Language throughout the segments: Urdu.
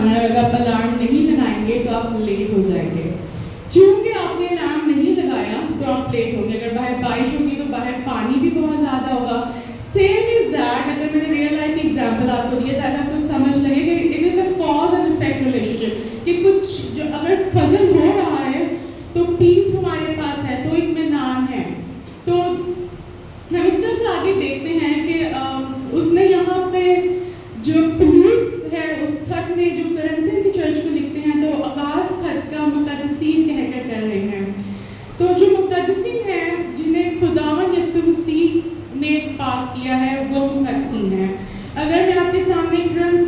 ہے, اگر آپ الارم نہیں لگائیں گے تو آپ لیٹ ہو جائیں گے. چونکہ آپ نے الارم نہیں لگایا تو آپ لیٹ ہوں گے. اگر باہر بارش ہوگی تو باہر پانی بھی بہت زیادہ ہوگا. سیم از دیٹ, اگر میں نے ریئل لائف کی ایگزامپل آپ کو دیا تاکہ آپ کو سمجھ لگے کہ it is a cause and effect relationship, کہ کچھ جو اگر فضل ہو رہا ہے تو پیس ہمارے پاس ہے, تو اطمینان ہے. تو ہم اس طرح سے آگے دیکھتے ہیں کہ اس نے یہاں پہ جو پولس ہے اس خط میں جو کرنتھین کی چرچ کو لکھتے ہیں تو آغاز خط کا مقدسین کہہ کر رہے ہیں. تو جو مقدسین ہیں جنہیں خداوند یسوع مسیح نے پاک کیا ہے وہ مقدسین ہیں. اگر میں آپ کے سامنے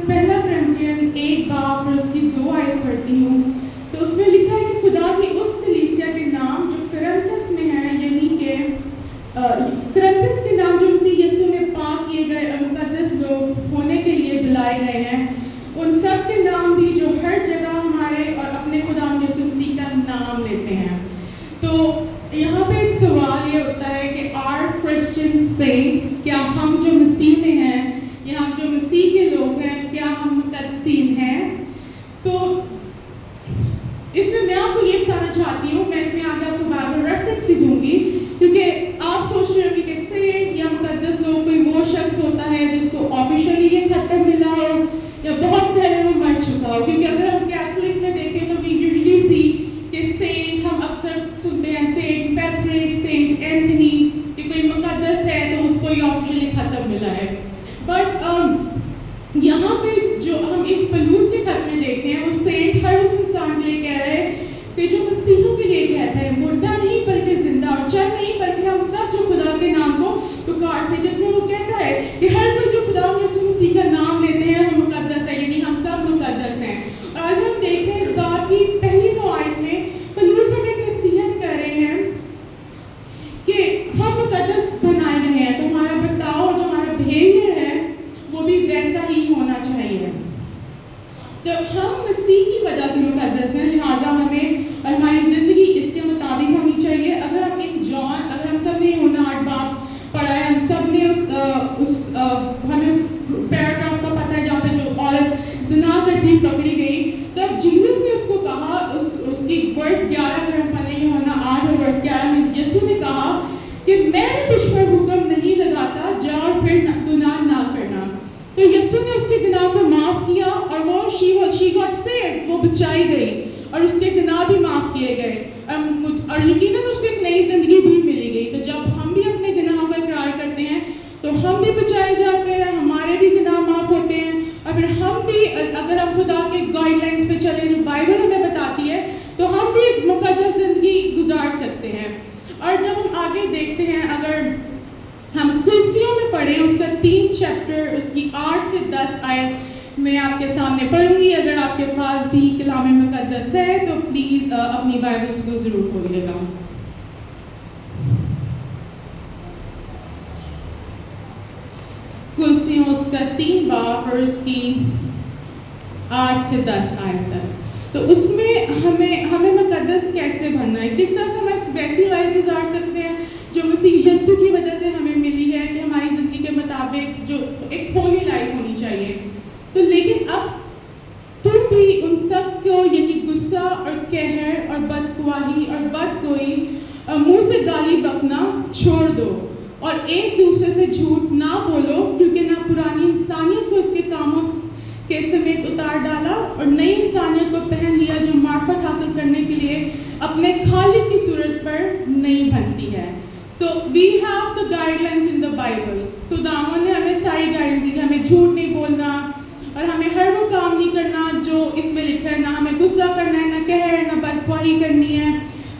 پہلا کرنتھین 1 باب اور اس کی 2 آیت پڑھتی ہوں تو اس میں لکھا ہے کہ خدا کی اس کلیسیا کے نام جو کرنتھس میں ہے, یعنی کہ کرنتھس کے نام جو مسیح یسوع میں پاک کیے گئے اور مقدس لوگ ہونے کے لیے بلائے گئے ہیں, ان سب کے نام بھی جو ہر جگہ ہمارے اور اپنے خدا یسوع مسیح کا نام لیتے ہیں. تو یہاں پہ ایک سوال یہ ہوتا ہے کہ آر کرسچن سینٹ, کیا ہم جو مسیح میں ہیں یا ہم جو مسیح کے لوگ ہیں کیا ہم مقدسین ہیں؟ تو اس میں آپ کو یہ بتانا چاہتی ہوں, میں اس میں آگے آپ کو بائبل ریفرنس بھی دوں گی, کیونکہ آپ سوچ رہے ہو کہ سینٹ یا مقدس لوگ کوئی وہ شخص ہوتا ہے جس کو آفیشلی یہ خطب ملا ہو یا بہت پہلے وہ مر چکا ہو. کیونکہ اگر ہم کیتھولک میں دیکھیں تو وی یوزلی سی کہ سینٹ ہم اکثر سنتے ہیں سینٹ پیٹرک, سینٹ اینتھنی, کہ کوئی مقدس ہے تو اس کو یہ آفیشلی خطب ملا ہے. بٹ یہاں پہ جو ہم اس پلوس کے خط میں دیکھتے ہیں وہ سینٹ ہر اس انسان کے لیے کہہ رہے ہیں کہ جو مسیحوں کے لیے کہتا ہے, مردہ نہیں بلکہ زندہ, اور چند نہیں بلکہ ہم سب جو خدا کے نام کو پکارتے ہیں, جس میں وہ کہتا ہے کہ ہر کوئی جو خدا یسوع مسیح کا نام لیتے ہیں وہ مقدس ہے, یعنی ہم سب مقدس ہیں. اور آج ہم دیکھتے ہیں اس بات کی پہلی 2 آیت میں پلوس ہمیں ایک نصیحت کر رہے ہیں کہ ہم مقدس بنائے گئے ہیں, تو ہمارا برتاؤ اور جو ہمارا بیہیویئر ہے وہ بھی ویسا ہی ہونا چاہیے. جب ہم مسیح کی وجہ سے مقدس ہیں, لہٰذا ہمیں اور ہماری زندگی اس کے مطابق ہونی چاہیے. اگر ہم اگر ہم سب نے ہونا 8 باب پڑھا ہے, ہم سب نے ہمیں اس پیراگراف کا پتہ ہے جہاں پہ جو عورت زنا کرتی پکڑی گئی, تب جیسس نے اس کو کہا, اس کی ورس 11 اگر ہم پڑھیں ہونا 8 اور ورس 11 میں یسوع نے کہا کہ میں تجھ پر حکم نہیں لگاتا, جا اور پھر گناہ نہ کرنا. تو یسوع نے اس کے گناہ کو معاف کیا اور وہ she got saved, وہ بچائی گئی اور اس کے گناہ بھی معاف کیے گئے, اور یقیناً اس کو ایک نئی زندگی بھی ملی گئی. تو جب ہم بھی اپنے گناہوں کا اقرار کرتے ہیں تو ہم بھی بچائے جاتے ہیں, ہمارے بھی گناہ معاف ہوتے ہیں, اور پھر ہم بھی اگر ہم خدا کے گائیڈ لائنس پہ چلیں جو بائبل ہمیں بتاتی ہے تو ہم بھی ایک مقدس زندگی گزار سکتے ہیں. اور جب ہم آگے دیکھتے ہیں, اگر ہم کلسیوں میں پڑھیں اس کا 3 چیپٹر اس کی 8 سے 10 آیت میں آپ کے سامنے پڑھوں گی. اگر آپ کے پاس بھی کلام مقدس ہے تو پلیز اپنی بائبلز کو ضرور کھولیے گا. کلسیوں اس کا 3 باب اور اس کی 8 سے 10 آیت تک. تو اس میں ہمیں مقدس کیسے بننا ہے, کس طرح سے ہم ویسی لائف گزار سکتے ہیں جو مسیح یسوع کی وجہ سے ہمیں ملی ہے, کہ ہماری زندگی کے مطابق جو ایک ہولی لائف ہونی چاہیے. تو لیکن اب تم بھی ان سب کو, یعنی غصہ اور قہر اور بدخواہی اور بدگوئی اور منہ سے گالی بکنا چھوڑ دو, اور ایک دوسرے سے جھوٹ نہ بولو, کیونکہ نہ پرانی انسانیت کو اس کے کاموں کے سمیت اتار ڈالا اور نئی انسانیت کو پہن لیا جو معرفت حاصل کرنے کے لیے اپنے خالق کی صورت پر نہیں بنتی ہے. So we have the guidelines in the Bible. خداوند نے ہمیں ساری گائیڈ دی, ہمیں جھوٹ نہیں بولنا اور ہمیں ہر وہ کام نہیں کرنا جو اس میں لکھا ہے, نہ ہمیں غصہ کرنا ہے, نہ قہر, نہ بدخواہی کرنی ہے.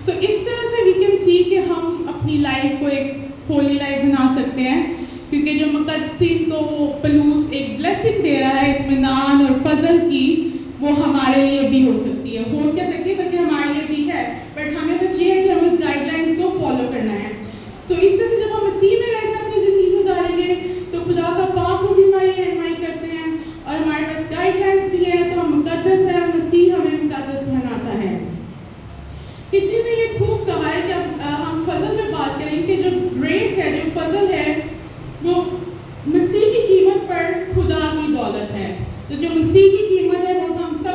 سو اس طرح سے we can see کہ ہم اپنی لائف کو ایک ہولی لائف بنا سکتے ہیں, کیونکہ جو مقدسین کو وہ پلوس ایک بلیسنگ دے رہا ہے اطمینان اور فضل کی, وہ ہمارے لیے بھی ہو سکتی ہے, ہو کیا سکتی ہے بلکہ ہمارے لیے بھی ہے. بٹ ہمیں بس یہ ہے کہ ہم اس گائیڈ لائنس کو فالو کرنا ہے. تو اس طرح سے جب ہم مسیح میں رہ کر اپنی زندگی گزاریں گے تو خدا کا پاک کو بھی ہماری رہنمائی کرتے ہیں, اور ہمارے پاس گائیڈ لائنس بھی ہے, تو ہم مقدس ہیں, مسیح ہمیں مقدس بناتا ہے. کسی نے یہ خوب کہا ہے کہ ہم فضل میں بات کریں کہ جو گریس ہے, جو فضل ہے, وہ مسیح کی قیمت پر خدا کی دولت ہے. تو جو مسیح کی قیمت ہے وہ ہم سب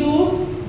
2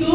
2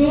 2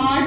8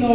9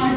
8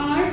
8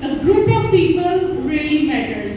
a group of people really matters।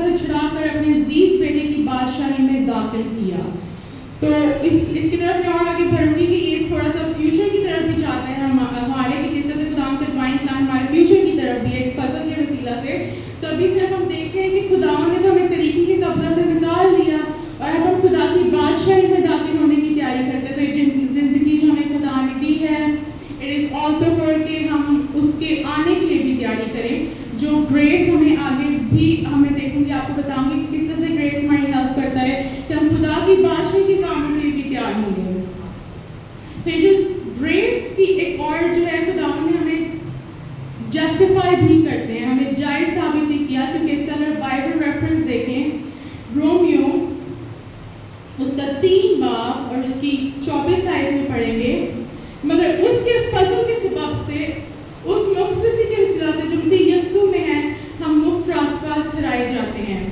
مصیبہ سے چھڑا کر اپنے عزیز بیٹے کی بادشاہی میں داخل کیا. تو اس کی طرف میں اور آگے بڑھوں گی کہ یہ تھوڑا سا فیوچر کی طرف بھی چاہتے ہیں ہمارے کہ کس طرح سے خدا کا ڈوائن پلان ہمارے فیوچر کی طرف بھی ہے اس فضل کے وسیلہ سے. سو ابھی صرف ہم دیکھتے ہیں کہ خدا نے تو ہمیں طریقے کے قبضہ سے نکال لیا اور اب ہم خدا کی بادشاہی میں داخل ہونے کی تیاری کرتے. تو یہ زندگی جو ہمیں خدا نے دی ہے اٹ از آلسو فار کہ ہم اس کے آنے کے لیے بھی تیاری کریں. جو گریس ہمیں آگے بھی ہمیں دیکھوں گی, آپ کو بتاؤں گی کہ کس طرح سے گریس ہماری ہیلپ کرتا ہے کہ ہم خدا کی بادشاہی کے کاموں کے لیے بھی تیار ہوں گے. پھر جو گریس کی ایک اور جو ہے خدا نے ہمیں جسٹیفائی بھی کرتے ہیں, ہمیں جائز ثابت بھی کیا. کیونکہ اس کا اگر بائبل ریفرنس دیکھیں رومیو اس کا 3 باب اور اس کی 24 آیت میں پڑھیں گے, مگر اس کے فضل کے سبب سے اس مختصی کے وسیلہ سے جو مسیح یسوع میں ہے ہم مفت راست باز ٹھہرائے جاتے ہیں.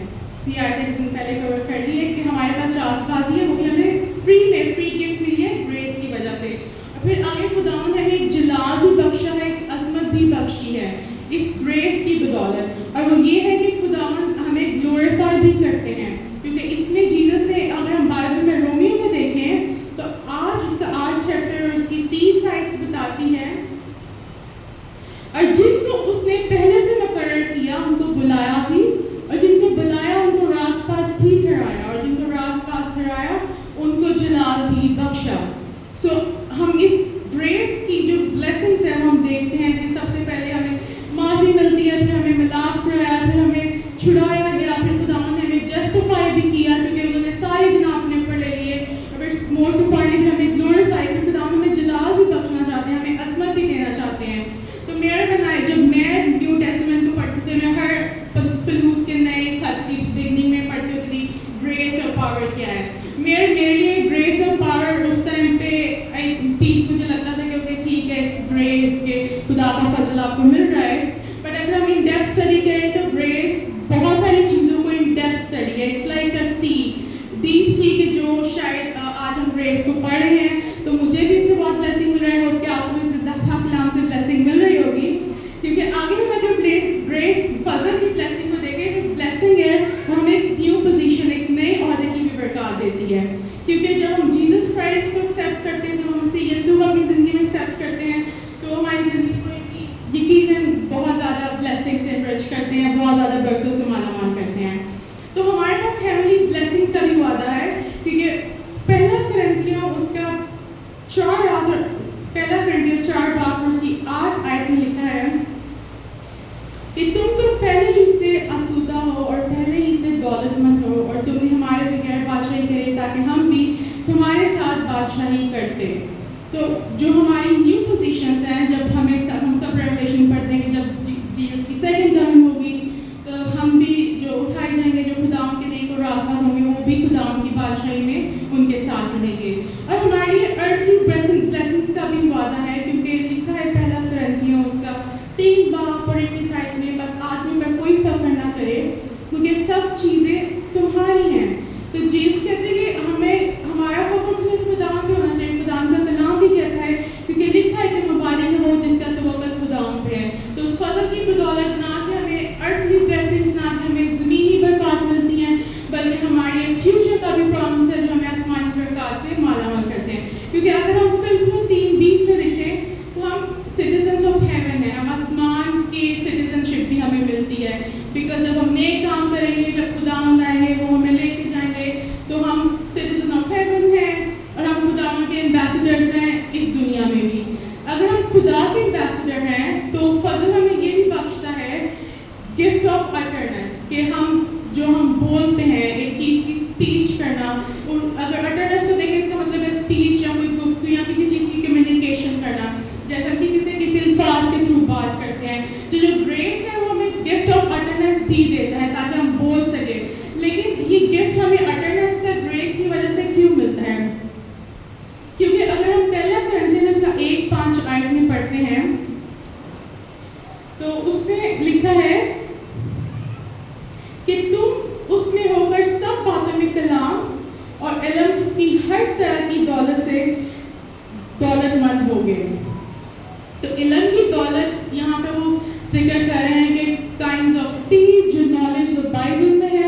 یہ آیت نے پہلے کور کر لی ہے کہ ہمارے پاس راست بازی ہے, وہ بھی ہمیں فری گفٹ ملی ہے گریس کی وجہ سے. اور پھر آگے خداوند نے ہمیں ایک جلال بھی بخشا ہے, ایک عظمت بھی بخشی ہے اس گریس کی بدولت, اور وہ یہ ہے کہ خداوند ہمیں گلوریفائی بھی کرتے ہیں. کیونکہ اس میں جیزس نے, اگر ہم بائبل میں رومیو میں دیکھیں تو آج اس کا 8 چیپٹر اور اس کی 30 آیت بتاتی ہے, اور جن کو اس نے پہلے سے مقرر کیا ان کو بلایا بھی, اور جن کو بلایا ان کو راست پاس بھی ٹھہرایا, اور جن کو راست پاس ٹھہرایا ان کو جلال بھی بخشا. سو ہم اس گریس کی جو بلیسنگز ہیں ہم دیکھتے ہیں کہ سب سے پہلے ہمیں معافی ملتی ہے, پھر ہمیں ملاپ کرایا, پھر ہمیں چھڑایا گیا, پھر خداوند نے ہمیں جسٹیفائی بھی کیا کیونکہ انہوں نے سارے گناہ اپنے اوپر لے لیے, اور پھر موسٹ امپورٹنٹلی ہمیں گلوریفائی, پھر خداوند ہمیں جلال بھی بخشنا چاہتے ہیں, ہمیں عظمت بھی دینا چاہتے ہیں. تو میرے بنائے جب میں نیو ٹیسٹمنٹ کو پڑھتی تھی, میں ہر پلوس کے نئے خط کی بگننگ میں پڑھتی ہوتی تھی گریس اور پاور کیا ہے. میرے لیے گریس اور پاور اس ٹائم پہ پیس مجھے لگتا تھا کہ اوکے ٹھیک ہے اٹس گریس کہ خدا کا فضل آپ کو مل رہا ہے. بٹ اگر ہم ان ڈیپتھ اسٹڈی کریں تو گریس بہت ساری چیزوں کو ان ڈیپتھ اسٹڈی ہے. It's like a sea, deep sea, کہ جو شاید آج ہم گریس کو پڑھ رہے ہیں تو مجھے بھی اس سے بہت بلیسنگ مل رہا ہے, اور کہ آپ کو بھی زندہ کلام سے بلیسنگ مل رہی ہوگی. کیونکہ آگے ہم جو گریس فضل کی بلیسنگ کو دیکھیں, جو بلیسنگ ہے وہ ہمیں ایک نیو پوزیشن, ایک نئے عہدے کی بھی برکات دیتی ہے. کیونکہ جب ہم جیزس کرائسٹ کو ایکسیپٹ کرتے ہیں, جب ہم اسے یسوع اپنی زندگی میں ایکسیپٹ کرتے ہیں, تو ہماری زندگی کو یقیناً بہت زیادہ بلیسنگ سے انرچ کرتے ہیں, بہت زیادہ برکتوں سے مالا مال کرتے ہیں. تو ہمارے پاس ہیونلی بلیسنگ کا بھی وعدہ ہے. کیونکہ پہلا کرنتھیوں اس کا 4 باب اور اس کی 8 آیت میں لکھا ہے کہ تم تو پہلے ہی سے آسودہ ہو اور پہلے ہی سے دولت مند ہو, اور تم نے ہمارے بغیر بادشاہی کرے تاکہ ہم بھی تمہارے ساتھ بادشاہی کرتے. تو جو ہماری نیو پوزیشنز ہیں, جب ہم سب ریولیشن پڑھتے ہیں کہ جب جیسس کی سیکنڈ ٹرم ہوگی تو ہم بھی جو اٹھائے جائیں گے, جو خداوند کے نیک اور راستہ ہوں گے, وہ بھی خداوند کی بادشاہی میں ان کے ساتھ رہیں گے. اور ہماری ارتھلی بلیسنگز کا بھی وعدہ ہے, کیونکہ لکھا ہے پہلا کرنتھیوں اس کا 3 باب اور 21 آیت میں, بس آدمی پر کوئی فخر نہ کرے کیونکہ سب چیزیں تمہاری ہیں. تو جیسس کہتے ہیں کہ ہمیں ہمارا فخر صرف خداوند پہ ہونا چاہیے. خداوند کا کلام بھی کہتا ہے, کیونکہ لکھا ہے کہ مبارک ہے وہ جس کا توکل خداوند پہ ہے. تو اس فضل کی بدولت نہ کہ ہمیں ارتھلی بلیسنگز, نہ کہ ہمیں زمینی برکات ملتی ہیں, بلکہ ہمارے فیوچر کا بھی پرومس ہے جو ہمیں آسمانی برکات سے مالا مال کرتے ہیں. کیونکہ اگر ہم فلموں 3:20 میں دیکھیں تو ہم سٹیزنس آف ہیون ہیں, ہم آسمان کی سٹیزن شپ بھی ہمیں ملتی ہے. بیکاز جب ہم نیک کام کریں گے, جب خداوند آئیں گے, وہ ہمیں لے کے جائیں گے, تو ہم سٹیزن آف ہیون ہیں اور ہم خداوند کے ایمبیسیڈرز ہیں اس دنیا میں بھی. اگر ہم خدا کے ایمبیسیڈر ہیں تو فضل ہمیں یہ بھی بخشتا ہے گفٹ آف اٹرنس, کہ ہم بولتے ہیں ایک چیز کی اسپیچ کرنا. اور اگر اٹرنس کو دیکھیں اس کا مطلب ہے اسپیچ یا کوئی گفتگو یا کسی چیز کی کمیونیکیشن کرنا, جیسے ہم کسی سے کسی الفاظ کے تھرو بات کرتے ہیں. جو گریس ہے وہ ہمیں گفٹ آف اٹرنس بھی دیتا ہے تاکہ ہم بول سکیں. لیکن یہ گفٹ ہمیں اٹرنس کا گریس کی وجہ سے کیوں ملتا ہے؟ کیونکہ اگر ہم پہلا کرنتھیوں اس کا 1:5 آیت میں پڑھتے ہیں تو اس میں لکھا ہے کہ تم اس میں ہو کر سب باتوں میں کلام اور علم کی ہر طرح کی دولت سے دولت مند ہو گئے. تو علم کی دولت یہاں پہ وہ ذکر کر رہے ہیں کہ کائنڈز آف اسپیچ, جو نالج جو بائبل میں ہے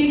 1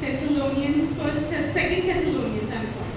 Thessalonians, 2 Thessalonians, I'm sorry.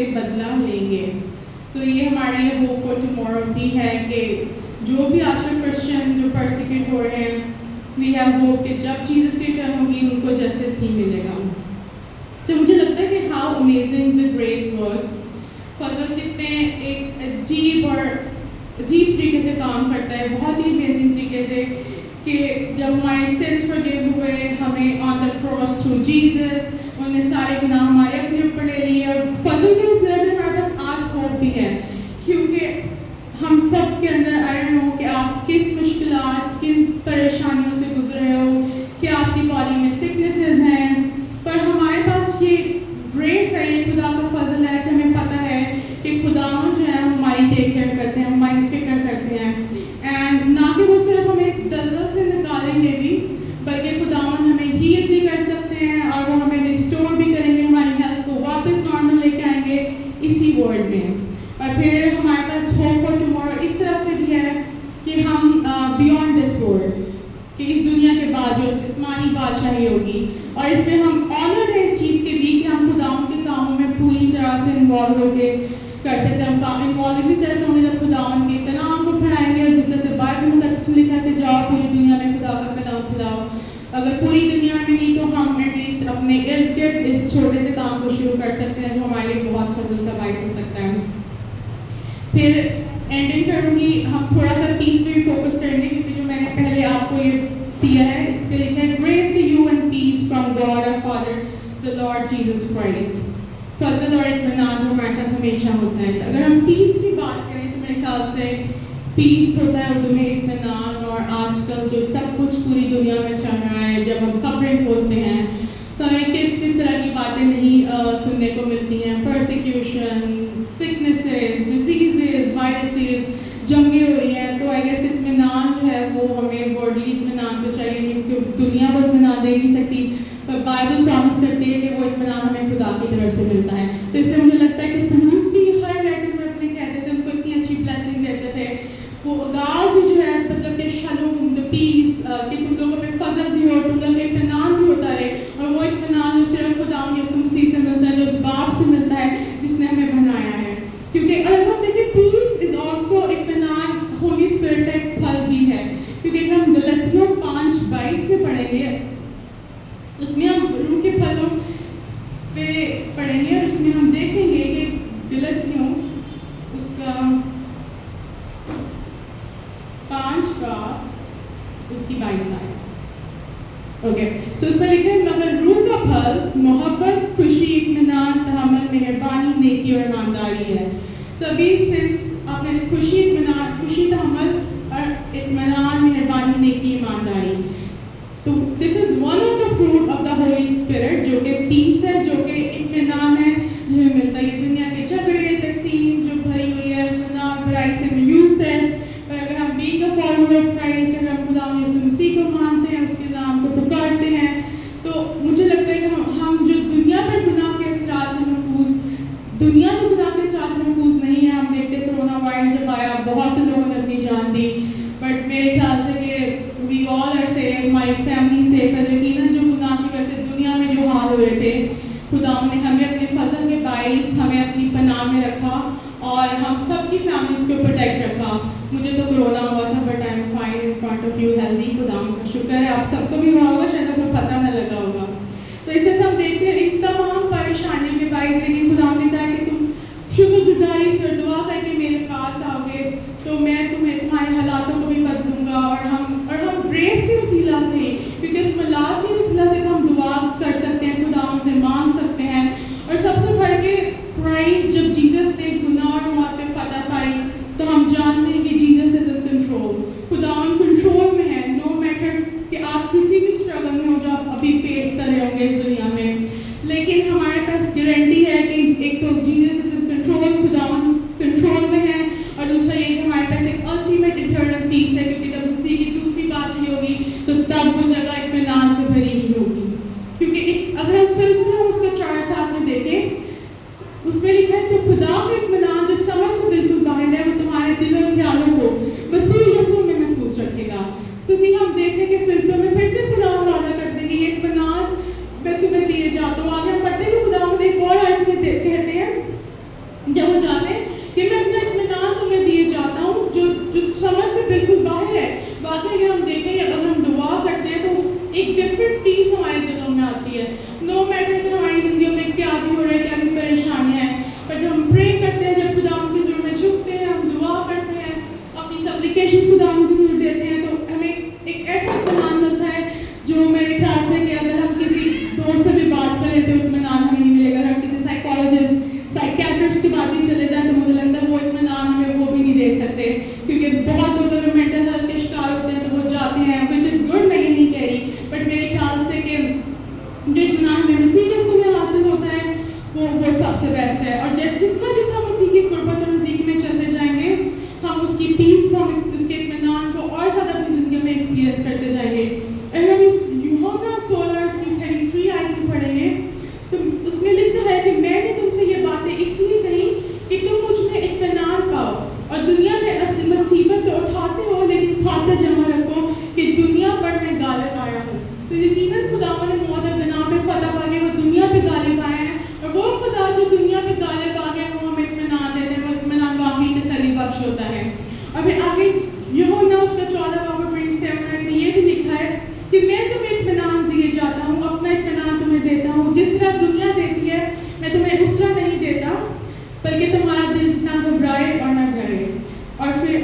سے بدلہ لیں گے. سو یہ ہمارے لیے ہوپ فار ٹمورو بھی ہے کہ جو بھی آج کل کرسچن جو پرسیکیوٹ ہو رہے ہیں, وی ہیو ہوپ کہ جب جیسس کی ریٹرن ہوگی ان کو جسٹس بھی ملے گا. تو مجھے لگتا ہے کہ how amazing the grease works. فضل کتنے ایک عجیب طریقے سے کام کرتا ہے, بہت ہی امیزنگ طریقے سے, کہ جب ہمارے سنس فرگیو ہوئے, ہمیں آن دا کراس تھرو جیسس انہوں نے سارے گناہ ہمارے اپنے اوپر لے لیے. اور فضل کے اس لیے ہمارے پاس آج ہوپ بھی ہے, کیونکہ ہم سب کے اندر آئی ڈونٹ نو کہ آپ کس مشکلات کن پریشانیوں سے گزر رہے ہو, کہ آپ کی باڈی میں سکنسز ہیں, پر ہمارے پاس یہ گریس ہے, یہ خدا کا فضل ہے کہ ہمیں پتہ ہے کہ خدا جو ہے ہماری ٹیک کیئر کرتے ہیں, ہماری فکر کرتے ہیں. اینڈ نہ کہ وہ صرف ہمیں اس دلدل سے نکالیں گے بھی, بلکہ خدا ہمیں ہیل بھی کر سکتے ہیں, اور وہ ہمیں ریسٹور بھی کریں گے, ہماری ہیلتھ کو واپس نارمل لے کے آئیں گے اسی ورلڈ میں. اور پھر ہمارے پاس ہوپ فار ٹمورو اس طرح سے بھی ہے کہ ہم بیونڈ دس ورلڈ, کہ اس دنیا کے بعد جو جسمانی بادشاہی ہوگی, اور اس میں ہم آنر ہے اس چیز کے بھی کہ ہم خداؤں کے کاموں میں پوری طرح سے انوالو ہو کے کر سکتے ہیں. ہم انوالو اسی طرح سے ہوں گے جب خداؤں کے کلام کو پڑھائیں گے, اور جس طرح سے بائبل مقدس میں لکھا ہے کہ جاؤ پوری دنیا میں خدا کا کلام پھیلاؤ. اگر پوری دنیا میں نہیں تو ہم ایٹ لیسٹ اپنے ارد گرد اس چھوٹے سے کام کو شروع کر سکتے ہیں, جو ہمارے لیے بہت فضل کا باعث ہو سکتا ہے. پھر اینڈنگ کروں گی, ہم تھوڑا سا پیس پہ بھی فوکس کریں گے, کیونکہ جو میں نے پہلے آپ کو یہ دیا ہے اس پہ لکھا ہے grace to you and peace from God our father the Lord Jesus Christ. فضل اور اطمینان ہمارے ساتھ ہمیشہ ہوتا ہے. اگر ہم پیس کی بات کریں تو میرے خیال سے پیس ہوتا ہے اردو میں اطمینان. اور آج کل جو سب کچھ پوری دنیا میں چل رہا ہے, جب ہم خبریں کھولتے ہیں تو ہمیں کس طرح کی باتیں نہیں سننے کو ملتی ہیں. پرسیکیوشن, سکنسز, ڈیزیزز, وائرسز, جنگیں ہو رہی ہیں. تو آئی گیس اطمینان جو ہے وہ ہمیں ورڈلی اطمینان تو چاہیے نہیں, کیونکہ دنیا وہ اطمینان دے نہیں سکتی, پر بائبل پرامس کرتی ہے کہ وہ اطمینان ہمیں خدا کی طرف سے ملتا ہے. تو اس سے مجھے لگتا ہے کہ پولوس بھی ہر لیٹر میں اپنے کہتے تھے, ان کو اتنی اچھی بلیسنگ دیتے تھے. وہ گاؤں بھی جو ہے مطلب کہ شالوم, دا پیس, کہ تم لوگوں میں فضل بھی ہو, تم لوگوں کا اطمینان بھی ہوتا رہے. اور وہ اطمینان جو صرف خدا یسوع مسیح سے ملتا ہے, جو اس باپ سے ملتا ہے جس نے ہمیں بنایا ہے. کیونکہ اگر ہم دیکھیں پیس از آلسو اطمینان ہولی اسپرٹ کا ایک پھل بھی ہے. کیونکہ ہم غلطیوں 5:22 میں پڑھیں گے, اس میں ہم روح کے پھلوں پہ پڑھیں گے, اور اس میں ہم دیکھیں گے کہ غلطیوں اس کا 5 کا اس کی 22 آئے. اوکے, سو اس میں لکھے مگر روح کا پھل محبت, خوشی, اطمینان, تحمل, مہربانی, نیکی اور ایمانداری ہے. سبھی سنس آپ نے خوشی, اطمینان, خوشی, تحمل اور اطمینان, مہربانی, نیکی, ایمانداری. تو this is one of the fruit of the Holy Spirit, جو کہ پیس ہے, جو کہ اطمینان ہے, جو ہمیں ملتا ہے. یہ دنیا کے جھگڑے تقسیم جو بھری ہوئی ہے گناہ برائی سے میوس ہے. پر اگر ہم being a follower of Christ, اگر ہم خدا یسوع مسیح کو مانتے ہیں, اس کے نام کو پکارتے ہیں, تو مجھے لگتا ہے کہ ہم جو دنیا پر گناہ کے اثرات سے محفوظ, دنیا میں گناہ کے اثرات سے محفوظ نہیں ہے. ہم دیکھتے کرونا وائرس جب آیا بہت سے لوگوں نے اپنی جان دی, بٹ میرے خیال سے کہ وی آل آر سیف, ہماری فیملی سیف ہے. یقیناً جو گناہ کی وجہ سے دنیا میں جو حال ہو رہے تھے, خدا نے ہمیں اپنے فضل کے باعث ہمیں اپنی پناہ میں رکھا, اور ہم سب کی فیملیز کو پروٹیکٹ رکھا. مجھے تو کرونا ہوا تھا, but I am fine in front of you, healthy. خدا کا شکر ہے, آپ سب کو بھی ہوا ہوگا, شاید آپ کو پتہ نہ لگا ہوگا. تو اس سے ہم دیکھتے ہیں ان تمام پریشانیوں کے باعث, لیکن خدا نے کہا کہ تم شکر گزاری سے دعا کر کے میرے پاس آؤ گے تو میں تمہیں تمہارے حالاتوں کو بھی بدلوں گا. اور ہم گریس کے وسیلہ سے, کیونکہ اس ملاق کے وسیلہ سے ہم دعا کر سکتے ہیں, خدا ان سے مانگ سکتے ہیں. اور سب سے بڑھ کے کرائسٹ, جب جیسس نے گناہ اور موت پہ فتح پائی, تو ہم جانتے ہیں کہ جیسس از ان کنٹرول, خدا ان کنٹرول میں ہے. نو میٹر کہ آپ کسی بھی اسٹرگل میں ہو جو آپ ابھی فیس کر رہے ہوں گے اس دنیا میں, لیکن ہمارے پاس گارنٹی ہے کہ ایک تو جیسس از ان کنٹرول, خدا کنٹرول میں ہے, اور دوسرا یہ کہ ہمارے پاس ایک الٹیمیٹ انٹرنل پیس ہے. کیونکہ جب اسی کی دوسری بات یہ ہوگی تو تب وہ جگہ اطمینان سے بھری ہی ہوگی. کیونکہ اگر ہم فلم میں اس کا 4 میں دیکھیں, اس میں لکھا ہے کہ خدا کا اطمینان جو سمجھ سے بالکل باہر ہے, وہ تمہارے دل اور خیالوں کو مسیح یسوع میں محفوظ رکھے گا. اسی ہم دیکھیں کہ فلموں میں پھر سے خدا وعدہ کرتے ہیں کہ یہ اطمینان میں تمہیں دیے جاتا ہوں. آگے ہم پڑھتے ہیں کہ خدا ایک اور آیت میں کہتے ہیں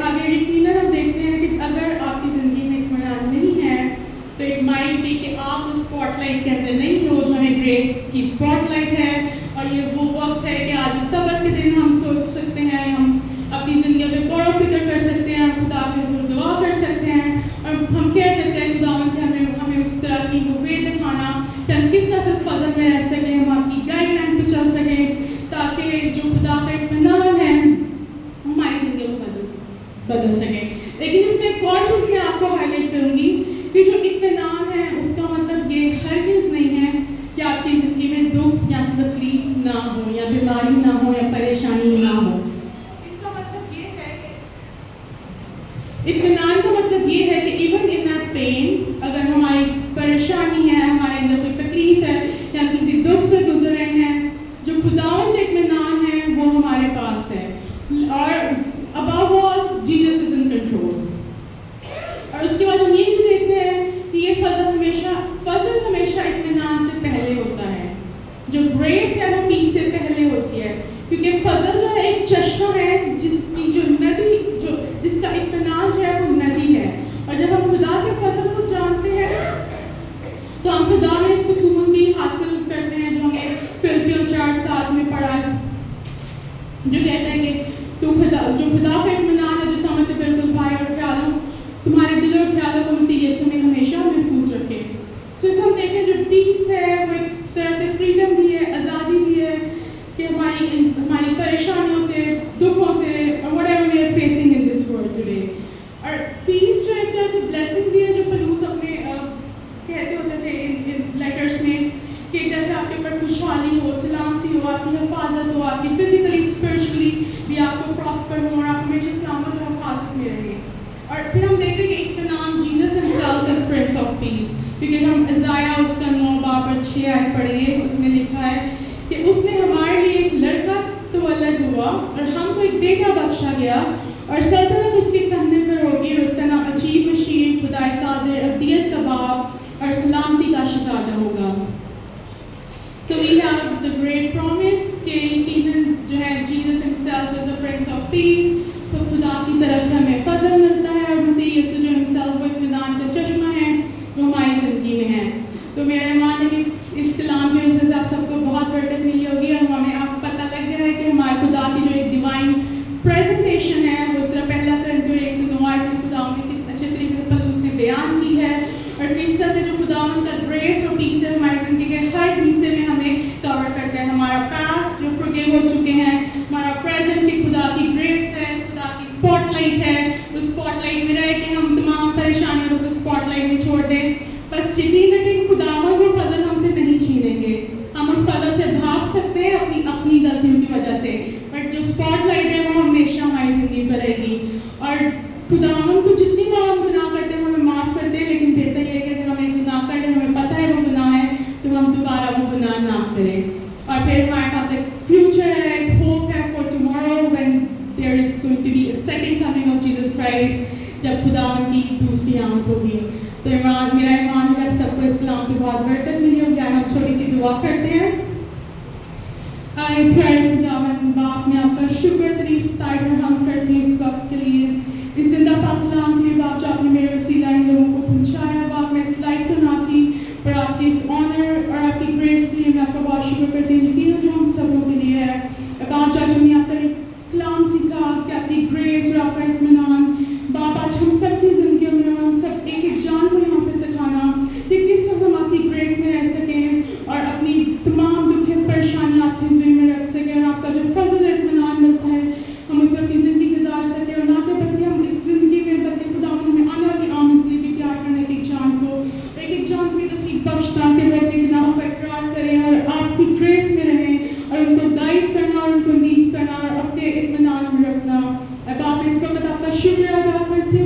اگر یقیناً ہم دیکھتے ہیں کہ اگر آپ کی زندگی میں اطمینان نہیں ہے تو اٹ مائٹ بی کہ آپ اس اسپاٹ لائٹ کے اندر نہیں ہو جو ہمیں گریس کی اسپاٹ لائٹ ہے. اور یہ وہ وقت ہے کہ آج سبت کے دن ہم سوچ سکتے ہیں, ہم اپنی زندگی میں غور و فکر کر سکتے ہیں, خدا کے حضور دعا کر سکتے ہیں اور ہم کہہ سکتے ہیں خداوند کہ ہمیں اس طرح کی وہ وے دکھانا کہ ہم کس طرح اس فضل میں رہ سکیں, ہم آپ کی گائیڈ لائنس پہ چل سکیں تاکہ جو خدا کا اطمینان ہے ہماری زندگی کو بدل سکے. لیکن اس میں ایک اور چیز میں آپ کو ہائی لائٹ کروں گی کہ جو اطمینان ہے اس کا مطلب یہ ہرگز نہیں ہے کہ آپ کی زندگی میں دکھ یا تکلیف نہ ہو یا بیماری نہ ہو یا پریشانی نہ ہو. اس کا مطلب یہ ہے کہ اطمینان کا مطلب یہ ہے کہ ایون ان دیٹ پین, اگر ہماری پریشانی ہے, ہمارے اندر کوئی تکلیف ہے یا کسی دکھ سے گزر رہے ہیں, جو خداوند کا اطمینان ہے وہ ہمارے پاس ہے. اور above all Jesus is in control. اور اس کے بعد ہم یہ بھی دیکھتے ہیں کہ یہ فضل ہمیشہ اطمینان سے پہلے ہوتا ہے. جو گریس ہے وہ پیس سے پہلے ہوتی ہے, کیونکہ فضل جو ہے ایک چشمہ ہے جس کی جو ندی جس کا اطمینان جو ہے وہ ندی ہے. اور جب ہم خدا کے فضل کو جانتے ہیں تو ہم خدا میں سکون بھی حاصل کرتے ہیں, جو ہمیں فلپیوں 4:7 میں پڑھا ہے, جو کہتا ہے کہ جو خدا کا اطمینان ہے جو سمجھ سے بالکل باہر اور خیالوں تمہارے دل اور خیالوں کو مسیح یسوع میں ہمیشہ محفوظ رکھے. سو اس ہم دیکھیں جو پیس ہے وہ ایک طرح سے فریڈم بھی ہے, آزادی بھی ہے کہ ہماری پریشانیوں سے, دکھوں سے, whatever we are facing in this world today. اور پیس جو ایک طرح سے بلیسنگ بھی ہے جو پلوس اپنے کہتے ہوتے تھے ان لیٹرز میں کہ ایک طرح سے آپ کے اوپر خوشحالی ہو, سلامتی ہو, آپ کی حفاظت ہو, آپ کی فزیکلی اسپرچولی بھی آپ کو پراسپر ہو اور آپ ہمیشہ سلامت اور حفاظت میں رہیں. اور پھر ہم دیکھتے ہیں کہ اطمینان Jesus himself is prince of peace, کیونکہ ہم عزائیہ اس کا 9:6 آیت پڑھیں گے, اس میں لکھا ہے کہ اس نے ہمارے لیے ایک لڑکا تولد ہوا اور ہم کو ایک بیٹا بخشا گیا اور سلطنت اس کے کندھے پر ہوگی اور اس کا نام عجیب مشیر, خدائے قادر, ابدیت کا باپ اور سلامتی کا شہزادہ ہوگا. So we have the great promise کہ یقیناً جو ہے Jesus himself is a prince of peace, تو خدا کی طرف سے ہمیں فضل ملتا ہے اور مسیح یسوع جو himself وہ اطمینان کا چشمہ ہے وہ ہماری زندگی میں ہے. تو میرا ایمان ہے کہ اس کلام کی وجہ سے آپ سب کو بہت برکت ملی ہوگی اور ہمیں آپ پتہ لگ گیا ہے کہ ہمارے خدا کی جو ایک ڈیوائن پریزنٹیشن ہے وہ اس طرح پہلا کرنٹیوں 1:9 میں خدا نے کس اچھے طریقے سے پلوس نے بیان کی ہے اور کس طرح سے جو خداوند کا گریس اور پیس ہے ہماری زندگی کے ہر حصے میں ہمیں کور کرتا ہے. ہمارا پاسٹ جو فرگیو ہو چکے ہیں, ہمارا پریزنٹ کی خدا کی گریس ہے, خدا کی اسپاٹ لائٹ ہے, اس اسپاٹ لائٹ میں رہ کے ہم تمام پریشانیوں کو اسپاٹ لائٹ میں چھوڑ دیں. بس یقین رکھیں خداوند وہ فضل ہم سے نہیں چھینیں گے, ہم اس فضل سے بھاگ سکتے ہیں اپنی غلطیوں کی وجہ سے, بٹ جو اسپاٹ لائٹ ہے وہ ہمیشہ ہماری زندگی پر رہے گی. اور خداوند کو جتنی بار ہم گناہ کرتے ہیں ہمیں معاف کرتے ہیں, لیکن بہتر یہ ہے کہ اگر ہمیں گناہ کر لیں, ہمیں پتہ ہے وہ گناہ ہے, تو ہم دوبارہ وہ گناہ نہ کریں. اور پھر ہمارے پاس ایک فیوچر ہے, ایک ہوپ ہے for tomorrow when there is going to be a second coming of Jesus Christ, جب خداوند کی دوسری آمد ہوگی. تو میرا ایمان ہے کہ سب کو اس کلام سے بہت برکت ملی ہوگی. ہم چھوٹی سی دعا کرتے ہیں. آئے پیارے خداوند باپ, میں آپ کا شکر تعریف ستائش اور ہم کرتے ہیں اس وقت کے لیے, اس زندہ پاک کلام کے لیے باپ جو آپ نے میرے وسیلہ ان لوگوں کو پہنچایا. باپ میں اس لائف کو نہ کی پر آپ کی اس آنر اور آپ کی گریس کے لیے میں آپ کا بہت شکر کرتی ہوں, یقیناً جو ہم سبوں کے لیے ہے. باپ جو آج ہم نے آپ کا کلام سیکھا کہ آپ کی گریس اور آپ کا اطمینان باپ آج ہم سب کی زندگیوں میں اور ہم سب ایک ایک جان کو یہاں پہ سکھانا کہ کس طرح ہم آپ کی گریس میں رہ سکیں اور اپنی تمام دکھیں پریشانیاں آپ کی زندگی میں رکھ سکیں اور آپ کا جو فضل اور اطمینان ملتا ہے ہم اس میں اپنی زندگی گزار سکیں اور نہ کہ بلکہ ہم اس زندگی میں بلکہ خداوند ہمیں آنے والی آمد کے لیے بھی تیار کرنے ایک جان کو ایک ایک جان کو دفعی بخش تاکہ وہ اپنے گناہوں کا اقرار کریں اور آپ کی گریس میں رہیں اور ان کو گائیڈ کرنا اور ان کو لیڈ کرنا اور اپنے اطمینان میں رکھنا. اب آپ اس وقت آپ کا شکر ادا کرتے